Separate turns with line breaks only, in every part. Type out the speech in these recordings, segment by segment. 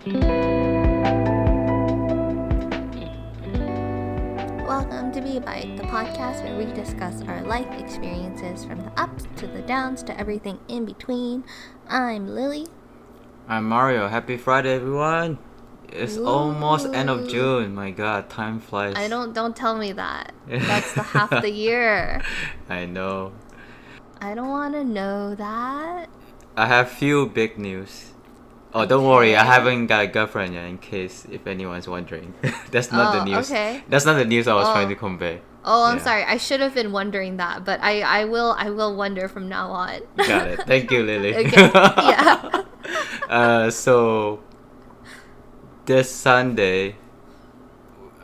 Welcome to Be Bite, the podcast where we discuss our life experiences from the ups to the downs to everything in between. I'm Lily.
I'm Mario. Happy Friday, everyone. It's almost end of June. My God, time flies.
Don't tell me that. That's the half the year.
I know.
I don't want to know that.
I have few big news. Oh, don't worry. I haven't got a girlfriend yet. In case if anyone's wondering, that's not the news.
Okay.
That's not the news I was trying to convey.
Oh, I'm sorry. I should have been wondering that, but I will wonder from now on.
Got it. Thank you, Lily.
Okay. Yeah.
So this Sunday,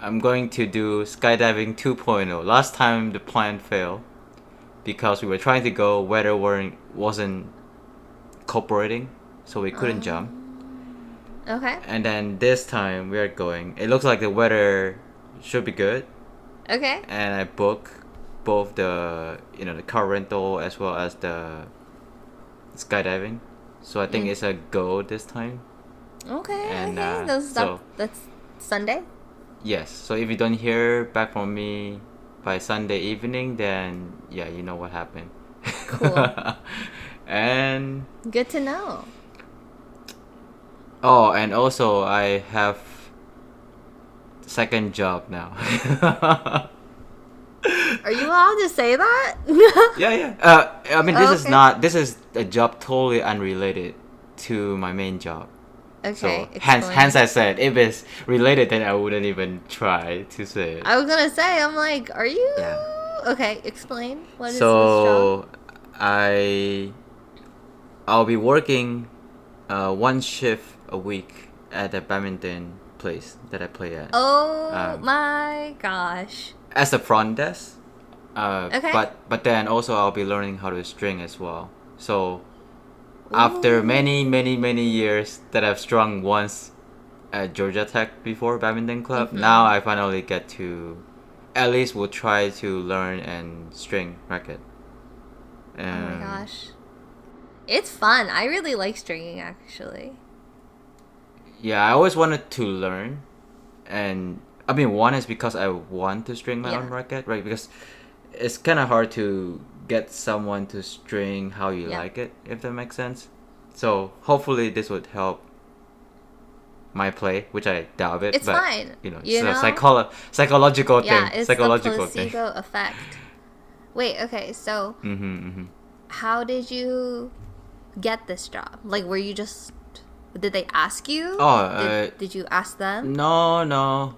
I'm going to do skydiving 2.0. Last time the plan failed because we were trying to go, weather wasn't cooperating, so we couldn't jump.
Okay.
And then this time we are going. It looks like the weather should be good.
Okay.
And I booked both the car rental as well as the skydiving. So I think it's a go this time.
Okay.
And,
okay. That's Sunday?
Yes. So if you don't hear back from me by Sunday evening, then yeah, you know what happened.
Cool.
And
good to know.
Oh, and also I have second job now.
Are you allowed to say that?
Yeah. I mean, this is a job totally unrelated to my main job.
Okay.
So hence I said if it's related, then I wouldn't even try to say it.
I was gonna say, I'm like, are you?
Yeah.
Okay, explain. What is this
So
job?
I'll be working one shift a week at the badminton place that I play at.
Oh my gosh.
As a front desk.
Okay.
But then also I'll be learning how to string as well. So after many years that I've strung once at Georgia Tech before badminton club, now I finally get to at least will try to learn and string racket.
Oh my gosh. It's fun. I really like stringing actually.
Yeah, I always wanted to learn, and I mean one is because I want to string my own racket, right? Because it's kind of hard to get someone to string how you like it, if that makes sense. So hopefully this would help my play, which I doubt it.
It's
but,
fine.
It's a psychological thing.
Yeah, it's
psychological
the placebo effect. Wait, okay, so how did you get this job? Like, were you just... Did they ask you? Did you ask them?
No.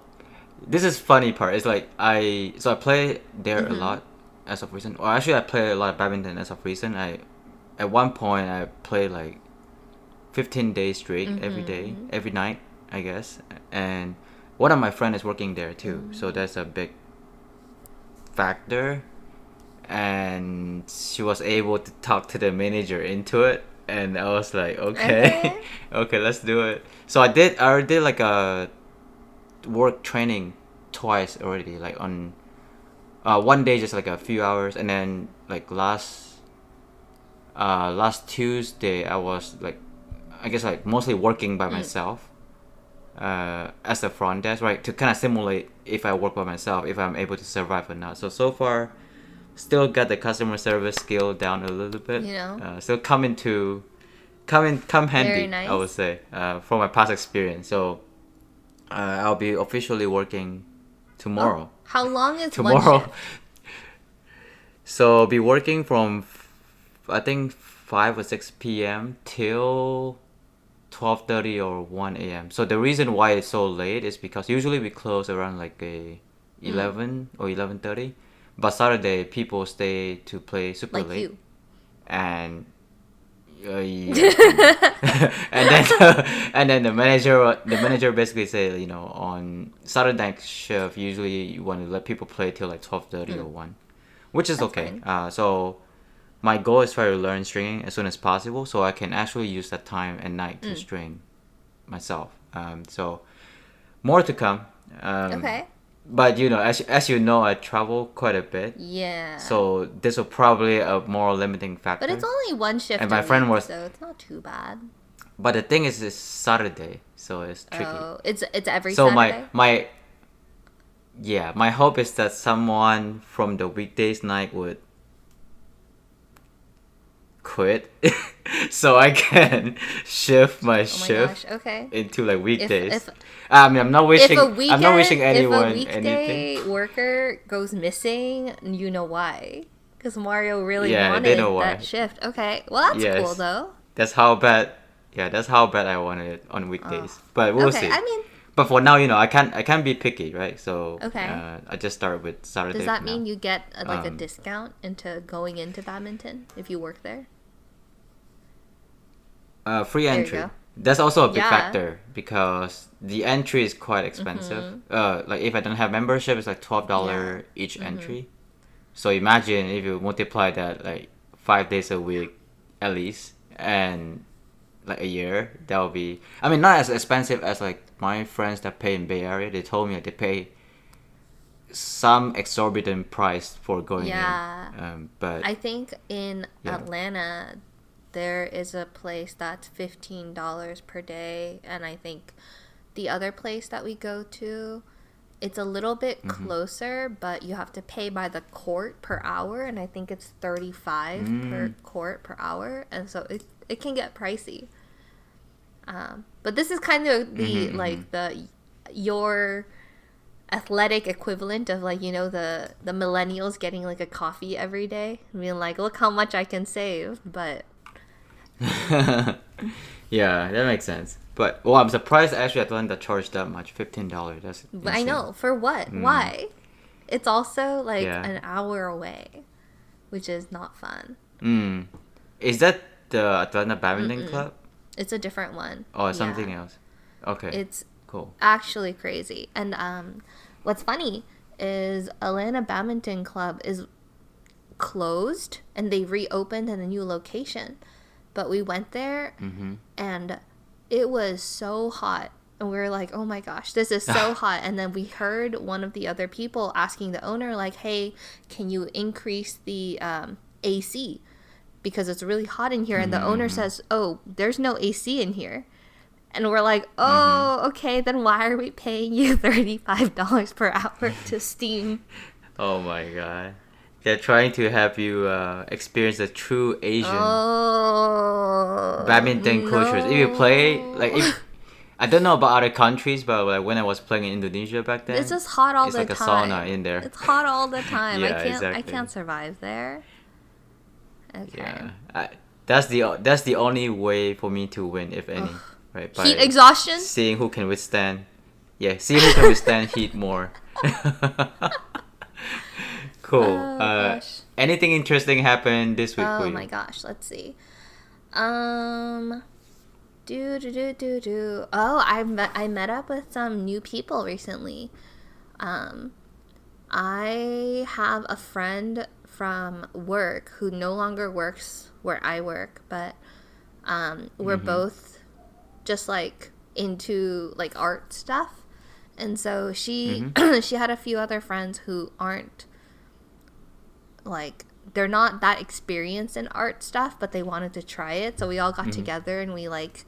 This is funny part. It's like I play there a lot as of recent. Well, actually, I play a lot of badminton as of recent. At one point I played like 15 days straight every day, every night, I guess. And one of my friends is working there too, so that's a big factor. And she was able to talk to the manager into it, and I was like, okay, okay, let's do it. So I already did like a work training twice already, like on one day just like a few hours, and then like last Tuesday I was like, I guess like mostly working by myself as a front desk, right, to kind of simulate if I work by myself, if I'm able to survive or not. So far still got the customer service skill down a little bit. Still come handy. Very nice. I would say from my past experience. So I'll be officially working tomorrow.
How long is
tomorrow?
One shift?
So I'll be working from I think 5 or 6 p.m. till 12:30 or 1 a.m. So the reason why it's so late is because usually we close around like 11 or 11:30. But Saturday, people stay to play super
like
late.
You.
And yeah. and then the manager basically say, on Saturday night shift, usually you want to let people play till like 12:30 or 1, which is okay. So my goal is try to learn stringing as soon as possible, so I can actually use that time at night to string myself. So more to come.
Okay.
But as you know, I travel quite a bit.
Yeah.
So this will probably a more limiting factor.
But it's only one shift.
And my friend was,
so it's not too bad.
But the thing is, it's Saturday, so it's tricky.
Oh, it's every Saturday?
So my hope is that someone from the weekdays night would quit so I can shift my shift into like weekdays. I mean, I'm not wishing anyone
anything. If a weekday worker goes missing, you know why? Because Mario really wanted that shift. Okay, well that's cool though.
That's how bad I wanted it on weekdays. But we'll see. I mean, but for now, I can't be picky, right? So I just start with Saturday.
Does that mean you get a discount into going into badminton if you work there?
Free entry. That's also a big factor because the entry is quite expensive. Like if I don't have membership, it's like $12 each entry. So imagine if you multiply that like 5 days a week at least, and like a year, that will be. I mean, not as expensive as like my friends that pay in Bay Area. They told me that they pay some exorbitant price for going in. But
I think in Atlanta, there is a place that's $15 per day, and I think the other place that we go to, it's a little bit closer, but you have to pay by the court per hour, and I think it's $35 per court per hour, and so it can get pricey. But this is kind of the your athletic equivalent of like the millennials getting like a coffee every day, I mean, like, look how much I can save, but.
Yeah, that makes sense. But I'm surprised actually Atlanta charged that much, $15. That's insane.
I know, for what? Why? It's also like an hour away, which is not fun.
Is that the Atlanta Badminton Club?
It's a different one.
Oh, it's something else. Okay,
it's
cool.
Actually crazy. And what's funny is Atlanta Badminton Club is closed and they reopened in a new location. But we went there and it was so hot. And we were like, oh my gosh, this is so hot. And then we heard one of the other people asking the owner, like, hey, can you increase the AC? Because it's really hot in here. And the owner says, oh, there's no AC in here. And we're like, oh, okay, then why are we paying you $35 per hour to steam?
Oh my God. They're trying to have you experience the true Asian badminton cultures. If you play, I don't know about other countries, but like when I was playing in Indonesia back then,
it's just hot all the time.
It's like a sauna in there.
It's hot all the time.
Yeah,
I can't survive there. Okay.
Yeah, that's the only way for me to win, if any. Right? By
heat exhaustion.
Seeing who can withstand. Yeah, see who can withstand heat more. Cool. Anything interesting happened this week for you?
Oh my gosh, let's see. Oh, I met up with some new people recently. I have a friend from work who no longer works where I work, but we're both just like into like art stuff, and so she she had a few other friends who aren't like, they're not that experienced in art stuff, but they wanted to try it. So we all got together and we like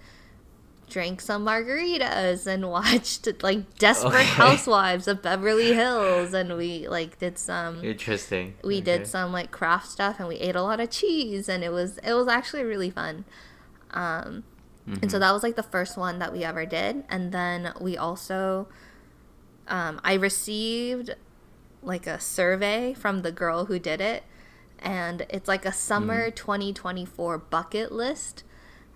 drank some margaritas and watched like Desperate Housewives of Beverly Hills, and we like did some
interesting.
We did some like craft stuff, and we ate a lot of cheese, and it was actually really fun. And so that was like the first one that we ever did, and then we also I received like a survey from the girl who did it, and it's like a summer 2024 bucket list,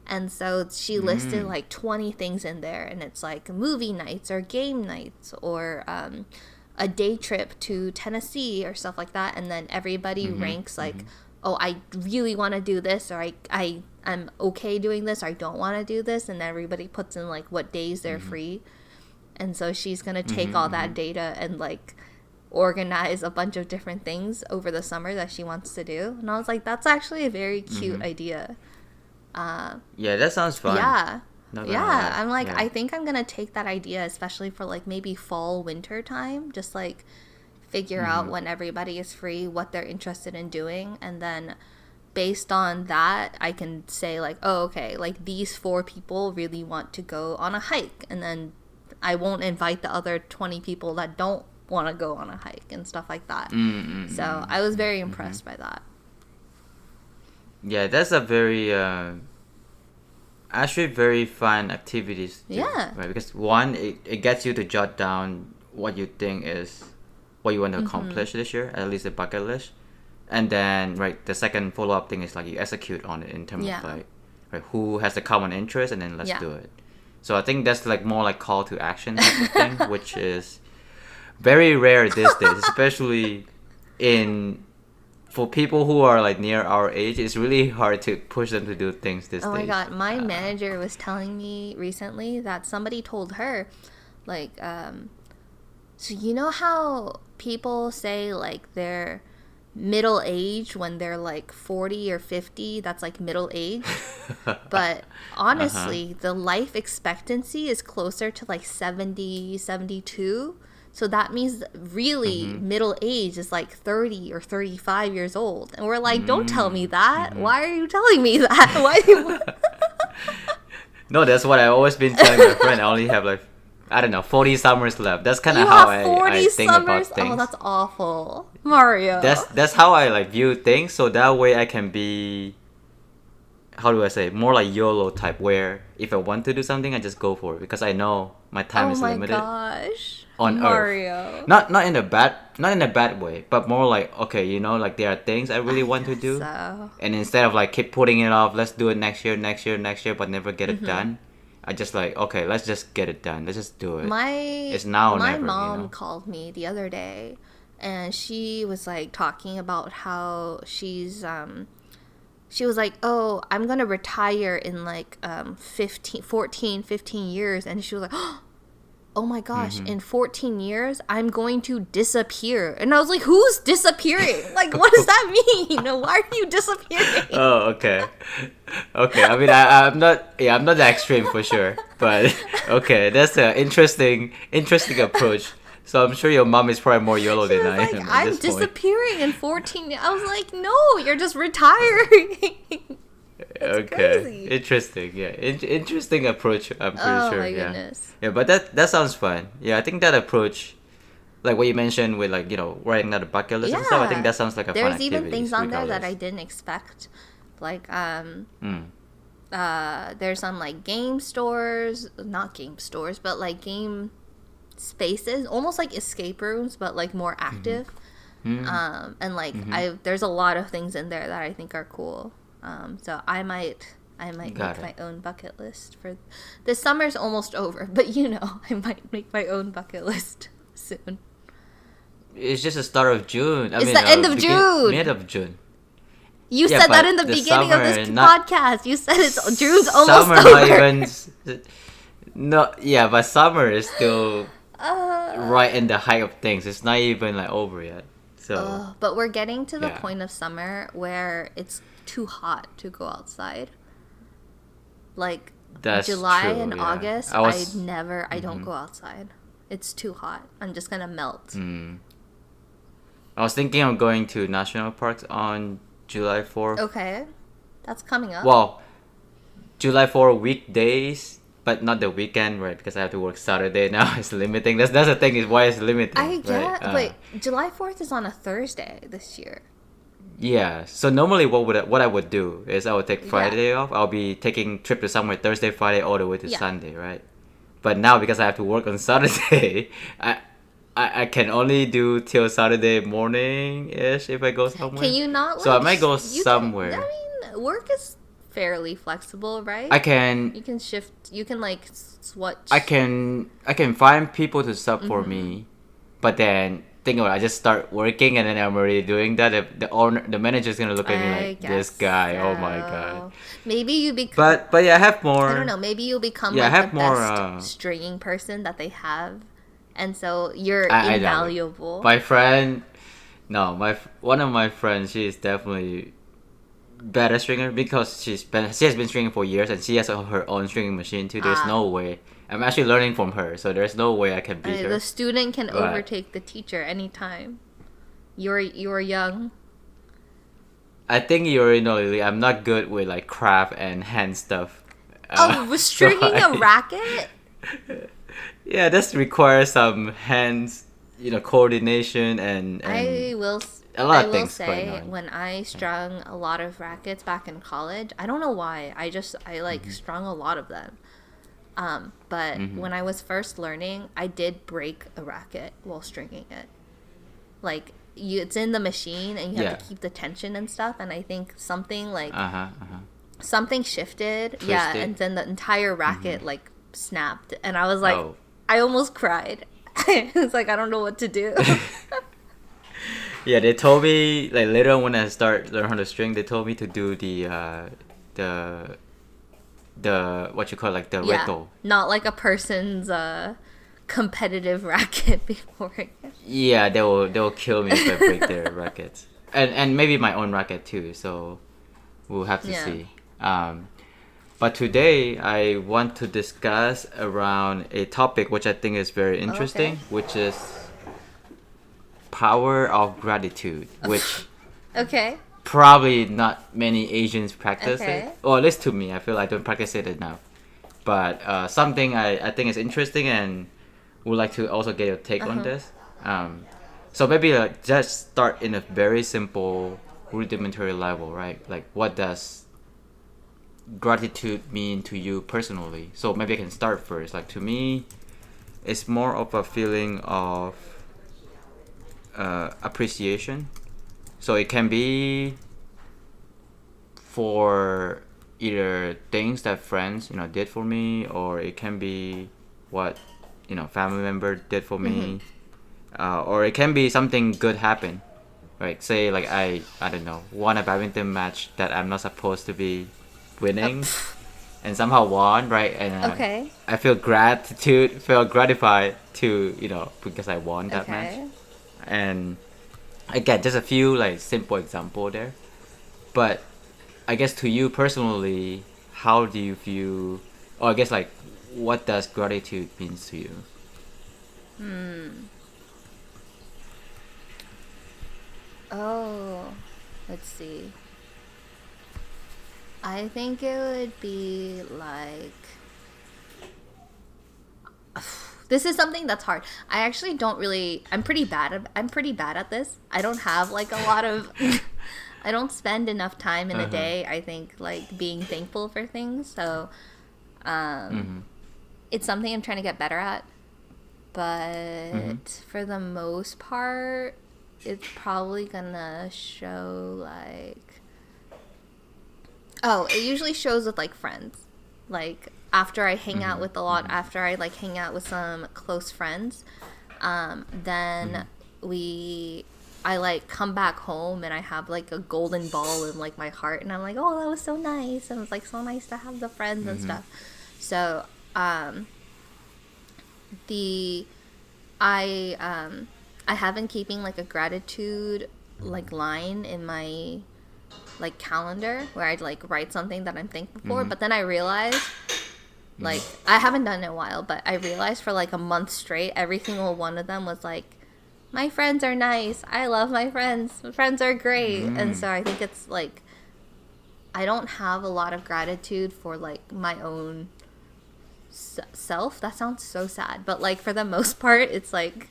and so she listed like 20 things in there, and it's like movie nights or game nights or a day trip to Tennessee or stuff like that, and then everybody ranks like, oh, I really want to do this, or I'm okay doing this, or I don't want to do this, and everybody puts in like what days they're free, and so she's gonna take all that data and like organize a bunch of different things over the summer that she wants to do. And I was like, that's actually a very cute idea.
Yeah, that sounds fun.
Yeah. I'm like, I think I'm gonna take that idea, especially for like maybe fall, winter time, just like figure out when everybody is free, what they're interested in doing, and then based on that, I can say like, oh, okay, like these 4 people really want to go on a hike, and then I won't invite the other 20 people that don't want to go on a hike and stuff like that. So I was very impressed by that.
Yeah, that's a very actually very fun activities too, right? Because one, it gets you to jot down what you think is what you want to accomplish this year, at least a bucket list. And then, right, the second follow-up thing is like you execute on it in terms of like, right, who has the common interest, and then let's do it. So I think that's like more like call to action type of thing, which is very rare these days, especially for people who are like near our age. It's really hard to push them to do things these days.
Oh my god, my manager was telling me recently that somebody told her, like, so you know how people say like they're middle age when they're like 40 or 50, that's like middle age. But honestly, the life expectancy is closer to like 70, 72. So that means really middle age is like 30 or 35 years old. And we're like, don't tell me that. Why are you telling me that? Why?
No, that's what I've always been telling my friend. I only have like, I don't know, 40 summers left. That's kind of how I think about things.
Oh, that's awful. Mario.
That's how I like view things. So that way I can be, how do I say, more like YOLO type, where if I want to do something, I just go for it, because I know my time is limited.
Oh my gosh.
On
Mario.
Earth. Not in a bad way, but more like, okay, you know, like there are things I really want to do.
So.
And instead of like keep putting it off, let's do it next year, but never get it done. I just like, okay, let's just get it done. Let's just do it. It's now or never.
My mom
you know?
called me the other day, and she was like talking about how she was like, oh, I'm going to retire in like 15 years. And she was like, oh my gosh, in 14 years, I'm going to disappear. And I was like, who's disappearing? Like, what does that mean? Why are you disappearing?
Oh, okay. Okay, I mean, I'm not that extreme for sure. But, okay, that's an interesting approach. So I'm sure your mom is probably more YOLO than I am.
I'm disappearing in 14 years. I was like, no, you're just retiring.
Okay,
crazy.
Interesting. Yeah, interesting approach. I'm pretty sure.
Oh my goodness.
Yeah, but that sounds fun. Yeah, I think that approach, like what you mentioned with like, you know, writing down a bucket list and stuff. I think that sounds like a fun activity.
There's even things on there that I didn't expect, like there's some like not game stores, but like game spaces, almost like escape rooms, but like more active. And like there's a lot of things in there that I think are cool. So I might make my own bucket list for this. Summer's almost over, but you know, I might make my own bucket list soon.
It's just the start of June.
It's the end of June.
Mid of June.
You said that in the beginning of this podcast. You said June's almost over.
Not even. No, yeah, but summer is still right in the height of things. It's not even like over yet. So.
But we're getting to the point of summer where it's too hot to go outside. Like July and August, I don't go outside. It's too hot. I'm just gonna melt.
I was thinking of going to national parks on July 4th.
Okay, that's coming up.
Well, July 4 weekdays, but not the weekend, right? Because I have to work Saturday now. It's limiting. That's the thing, is why it's limiting.
I get,
right?
Wait, July 4th is on a Thursday this year.
Yeah. So normally, what I would do is I would take Friday off. I'll be taking trip to somewhere Thursday, Friday, all the way to Sunday, right? But now because I have to work on Saturday, I can only do till Saturday morning ish if I go somewhere.
Can you not?
So I might go somewhere.
I mean, work is fairly flexible, right?
I can.
You can shift. You can like switch.
I can find people to sub for me, but then think about it, I just start working and then I'm already doing that. The manager's gonna look at me like, this guy. So. Oh my god.
Maybe you become.
But yeah, I have more.
I don't know. Maybe you'll become like the best stringing person that they have, and so you're invaluable.
My friend, one of my friends, she is definitely better stringer because she has been stringing for years and she has her own stringing machine too. There's no way. I'm actually learning from her, so there's no way I can beat her.
The student can overtake the teacher anytime. You're young.
I think originally I'm not good with like craft and hand stuff.
Was stringing a racket?
Yeah, this requires some hands, coordination and
I will
a lot of
will
things
say when I strung a lot of rackets back in college, I don't know why. I strung a lot of them. But when I was first learning, I did break a racket while stringing it. Like it's in the machine and you have to keep the tension and stuff. And I think something like something shifted, twisted. And then the entire racket like snapped, and I was like, I almost cried. I was like, I don't know what to do.
Yeah, they told me like later on when I start learn how to string, they told me to do the what you call like the reto.
Not like a person's competitive racket before.
Yeah, they will kill me if I break their rackets, and maybe my own racket too. So we'll have to see. But today I want to discuss around a topic which I think is very interesting, which is power of gratitude, which probably not many Asians practice it, or at least to me, I feel I don't practice it enough. But something I think is interesting and would like to also get your take on this. So maybe just start in a very simple rudimentary level, right? Like what does gratitude mean to you personally? So maybe I can start first. Like to me, it's more of a feeling of appreciation. So it can be for either things that friends did for me, or it can be what family member did for me, or it can be something good happen, right? Say like I don't know, won a badminton match that I'm not supposed to be winning and somehow won, right? And I feel gratified to because I won that match. And again, just a few like simple example there, but I guess to you personally, how do you view, or I guess like what does gratitude means to you?
Let's see. I think it would be like this is something that's hard. I actually don't really I'm pretty bad at this. I don't have like a lot of I don't spend enough time in a day, I think, like being thankful for things. So it's something I'm trying to get better at. But for the most part, it's probably gonna show like it usually shows with like friends. Like after I hang out with after I like hang out with some close friends, then I like come back home and I have like a golden ball in like my heart, and I'm like, oh, that was so nice, and it's like so nice to have the friends and stuff. So I have been keeping like a gratitude like line in my like calendar where I'd like write something that I'm thankful for, but then I realized like I haven't done it in a while, but I realized for like a month straight every single one of them was like, my friends are nice, I love my friends are great. And so I think it's like I don't have a lot of gratitude for like my own self. That sounds so sad, but like for the most part it's like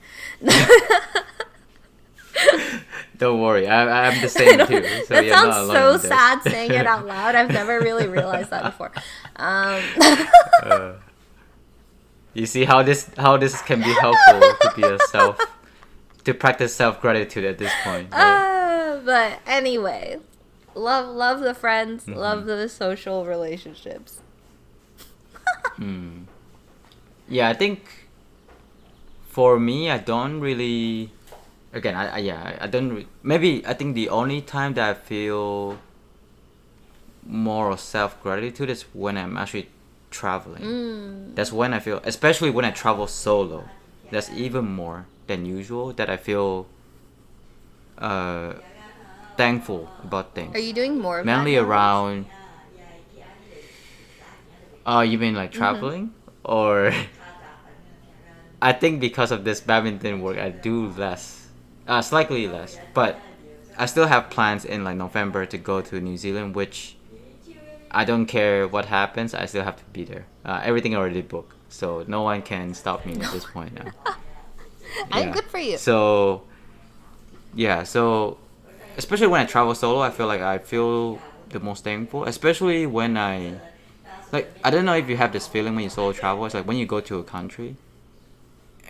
don't worry, I'm the same too. So
that sounds so sad saying it out loud. I've never really realized that before.
You see how this can be helpful to be to practice self-gratitude at this point, right?
But anyway, love the friends, love the social relationships.
Yeah, I think for me, I don't really. Again, I don't. Maybe I think the only time that I feel more of self-gratitude is when I'm actually traveling. That's when I feel, especially when I travel solo. That's even more than usual that I feel thankful about things.
Are you doing more of
mainly
that
around? You mean like traveling, or? I think because of this badminton work, I do less, slightly less. But I still have plans in like November to go to New Zealand, which I don't care what happens. I still have to be there. Everything already booked, so no one can stop me at this point now.
I'm good for you.
So yeah, so especially when I travel solo, I feel like I feel the most thankful, especially when I don't know if you have this feeling when you solo travel. It's like when you go to a country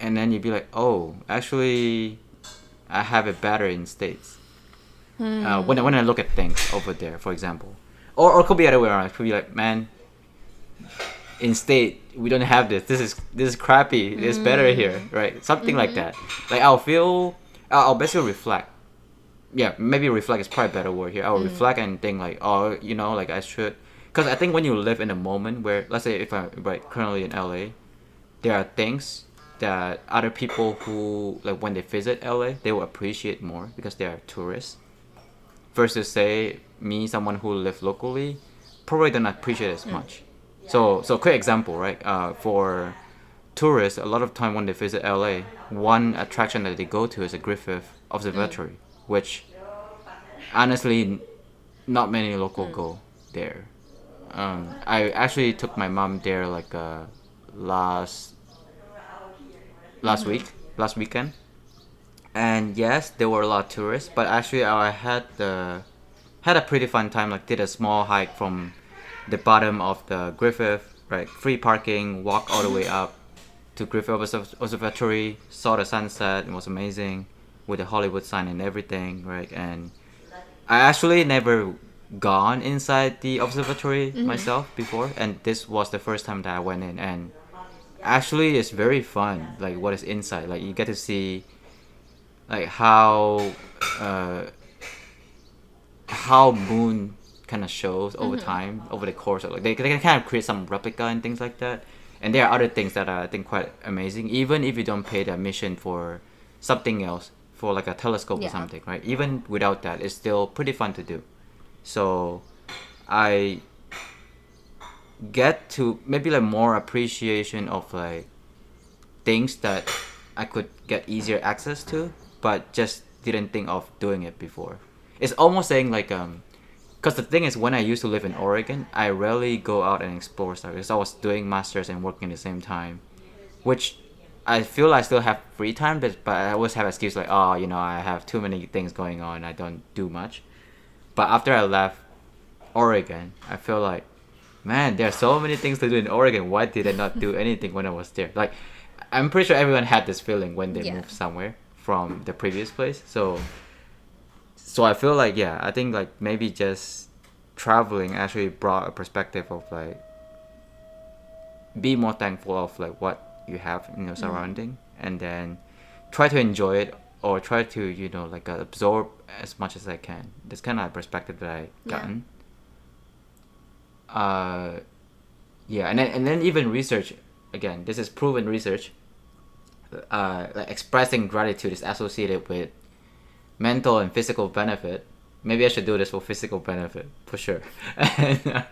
and then you'd be like, oh, actually I have it better in States. When I look at things over there, for example, or it could be the other way around. It could be like, man, in State we don't have this. This is crappy. It's better here, right? Something like that. Like I'll basically reflect. Yeah, maybe reflect is probably a better word here. I'll reflect and think like, oh, like I should, because I think when you live in a moment where, let's say if I'm currently in LA, there are things that other people who like when they visit LA they will appreciate more because they are tourists, versus say me, someone who live locally, probably don't appreciate as much. So quick example, right? For tourists, a lot of time when they visit LA, one attraction that they go to is a Griffith Observatory, which honestly not many local go there. I actually took my mom there like last weekend, and yes, there were a lot of tourists, but actually I had a pretty fun time. Like did a small hike from the bottom of the Griffith, right? Free parking, walk all the way up to Griffith Observatory, saw the sunset. It was amazing with the Hollywood sign and everything, right? And I actually never gone inside the observatory myself before, and this was the first time that I went in, and actually it's very fun. Like what is inside, like you get to see like how moon kind of shows over time, over the course of like they can kind of create some replica and things like that. And there are other things that are I think quite amazing, even if you don't pay the admission for something else, for like a telescope or something, right? Even without that, it's still pretty fun to do. So I get to maybe like more appreciation of like things that I could get easier access to, but just didn't think of doing it before. It's almost saying like because the thing is, when I used to live in Oregon, I rarely go out and explore stuff because I was doing masters and working at the same time, which I feel I still have free time, but I always have excuse like, oh, I have too many things going on, I don't do much. But after I left Oregon, I feel like, man, there are so many things to do in Oregon. Why did I not do anything when I was there? Like, I'm pretty sure everyone had this feeling when they moved somewhere from the previous place. So I feel like, I think like maybe just traveling actually brought a perspective of like, be more thankful of like what you have in your surrounding, and then try to enjoy it, or try to like absorb as much as I can. That's kind of a perspective that I gotten. And then even research, again, this is proven research, like expressing gratitude is associated with mental and physical benefit. Maybe I should do this for physical benefit for sure. And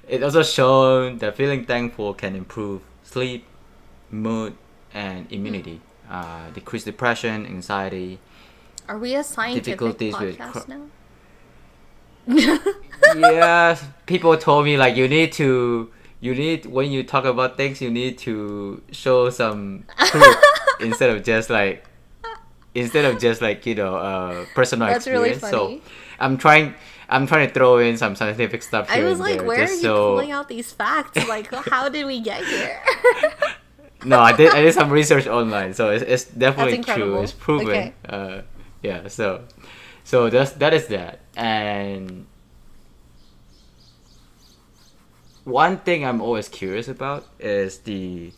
it also shown that feeling thankful can improve sleep, mood, and immunity, decrease depression, anxiety.
Are we a scientific podcast now?
Yeah, people told me like you need when you talk about things, you need to show some proof instead of just like personal
That's
experience.
Really funny.
So I'm trying to throw in some scientific stuff here.
I was like, where are you pulling out these facts? Like, how did we get here?
No, I did some research online, so it's definitely true. It's proven.
Okay.
So that is that. And one thing I'm always curious about is the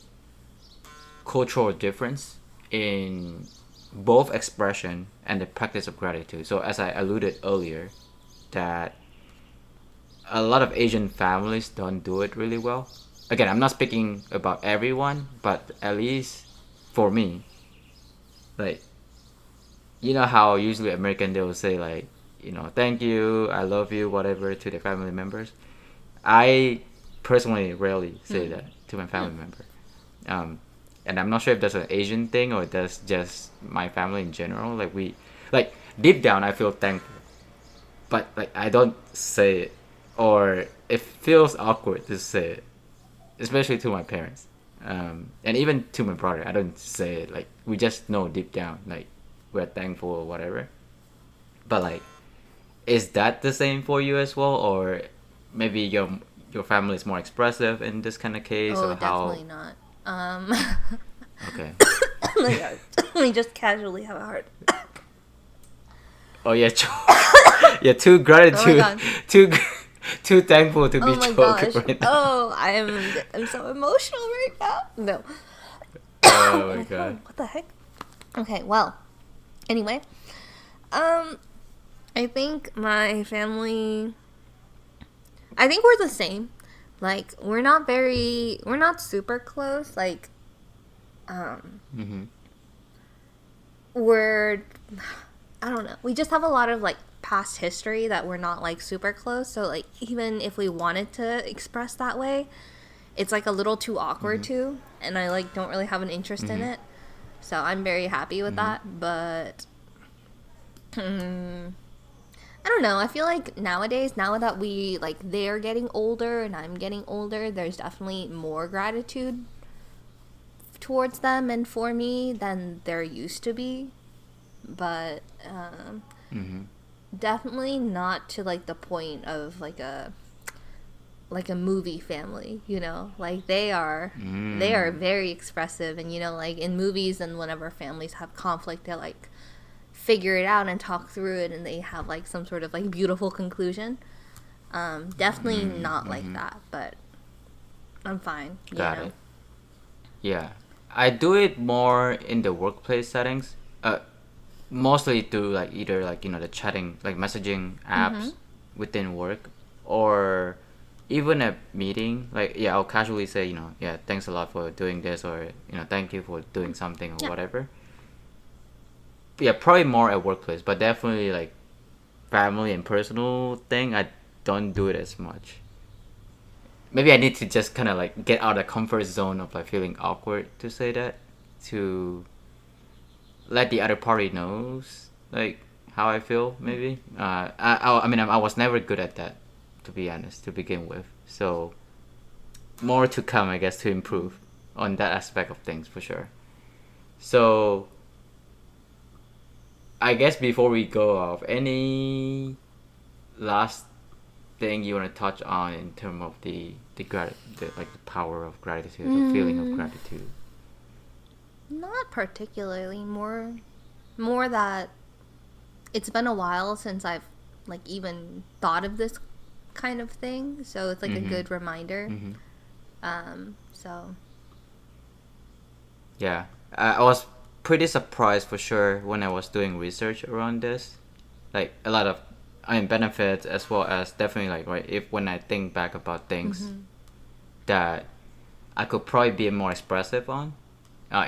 cultural difference in both expression and the practice of gratitude. So as I alluded earlier, that a lot of Asian families don't do it really well. Again, I'm not speaking about everyone, but at least for me, like, how usually American, they will say like, thank you, I love you, whatever, to their family members. I personally rarely say that to my family member. And I'm not sure if that's an Asian thing or that's just my family in general. Like deep down, I feel thankful but like I don't say it, or it feels awkward to say it, especially to my parents, and even to my brother. I don't say it. Like we just know deep down, like we're thankful or whatever. But like, is that the same for you as well, or maybe your family is more expressive in this kind of case,
or
definitely
not.
Okay.
We just casually have a heart.
Oh yeah, yeah. Too gratitude. Too thankful to be choked right now.
Oh, I'm so emotional right now. No.
Oh my god.
What the heck? Okay, well. Anyway, I think my family. I think we're the same. Like we're not super close. Like, we're. I don't know. We just have a lot of like past history that we're not like super close. So like even if we wanted to express that way, it's like a little too awkward to, and I like don't really have an interest in it. So I'm very happy with that. But I don't know. I feel like nowadays, now that we like they're getting older and I'm getting older, there's definitely more gratitude towards them and for me than there used to be. But definitely not to like the point of like a movie family, you know, like they are very expressive, and you know, like in movies and whenever families have conflict, they like figure it out and talk through it, and they have like some sort of like beautiful conclusion. Definitely not like that, but I'm fine.
Got it. Yeah, I do it more in the workplace settings. Mostly through like either like, you know, the chatting, like messaging apps within work, or even a meeting. Like, yeah, I'll casually say, you know, yeah, thanks a lot for doing this, or, you know, thank you for doing something or whatever. Yeah, probably more at workplace, but definitely like family and personal thing, I don't do it as much. Maybe I need to just kind of like get out of the comfort zone of like feeling awkward to say that, to let the other party knows like how I feel. Maybe I mean I was never good at that, to be honest, to begin with. So more to come, I guess, to improve on that aspect of things for sure. So I guess before we go off, any last thing you want to touch on in terms of the like the power of gratitude, the feeling of gratitude?
Not particularly. More that it's been a while since I've like even thought of this kind of thing, so it's like a good reminder. So
yeah, I was pretty surprised for sure when I was doing research around this. Like a lot of, I mean, benefits, as well as definitely like, right, if when I think back about things that I could probably be more expressive on,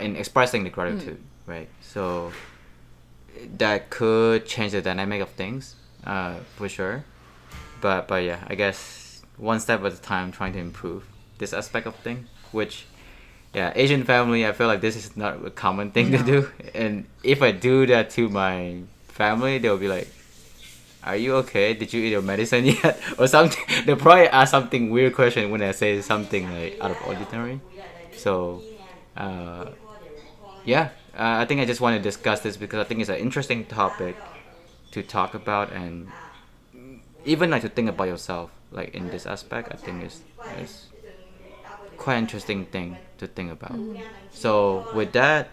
in expressing the gratitude, right? So that could change the dynamic of things, for sure. But yeah, I guess one step at a time, trying to improve this aspect of thing. Which, yeah, Asian family, I feel like this is not a common thing to do. And if I do that to my family, they'll be like, "Are you okay? Did you eat your medicine yet?" Or something. They'll probably ask something weird question when I say something like out of ordinary. So yeah, I think I just want to discuss this because I think it's an interesting topic to talk about, and even like to think about yourself like in this aspect. I think is quite interesting thing to think about. So with that,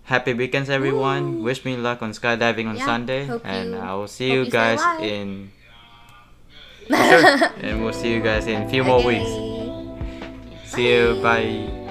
happy weekends everyone. Wish me luck on skydiving on Sunday, and I will see you guys in sure. And we'll see you guys in a few more weeks. See you, bye.